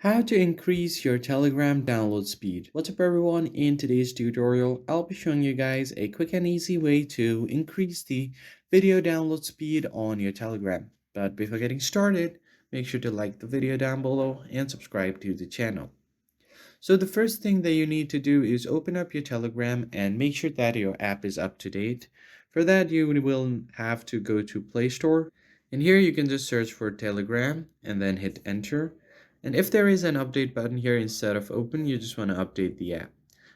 How to increase your Telegram download speed. What's up everyone, in today's tutorial I'll be showing you guys a quick and easy way to increase the video download speed on your Telegram. But before getting started, make sure to like the video down below and subscribe to the channel. So the first thing that you need to do is open up your Telegram and make sure that your app is up to date. For that you will have to go to Play Store, and here you can just search for Telegram and then hit enter. And if there is an update button here instead of open, you just want to update the app.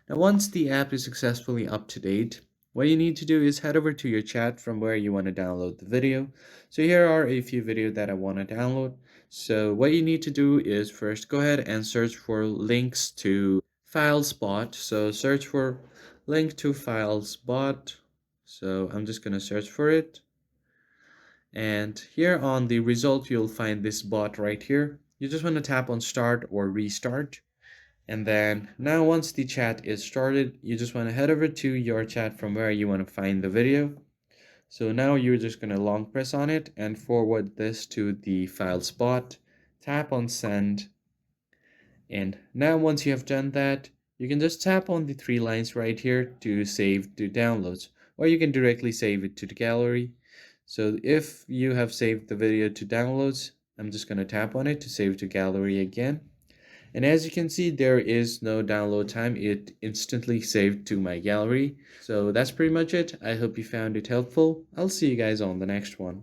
Now once the app is successfully up to date, what you need to do is head over to your chat from where you want to download the video. So here are a few videos that I want to download. So what you need to do is first go ahead and search for links to FileSpot. So search for link to FileSpot. So I'm just going to search for it. And here on the result, you'll find this bot right here. You just want to tap on start or restart. And then now once the chat is started, you just want to head over to your chat from where you want to find the video. So now you're just going to long press on it and forward this to the FileSpot. Tap on send. And now once you have done that, you can just tap on the three lines right here to save to downloads, or you can directly save it to the gallery. So if you have saved the video to downloads, I'm just going to tap on it to save to gallery again. And as you can see, there is no download time. It instantly saved to my gallery. So that's pretty much it. I hope you found it helpful. I'll see you guys on the next one.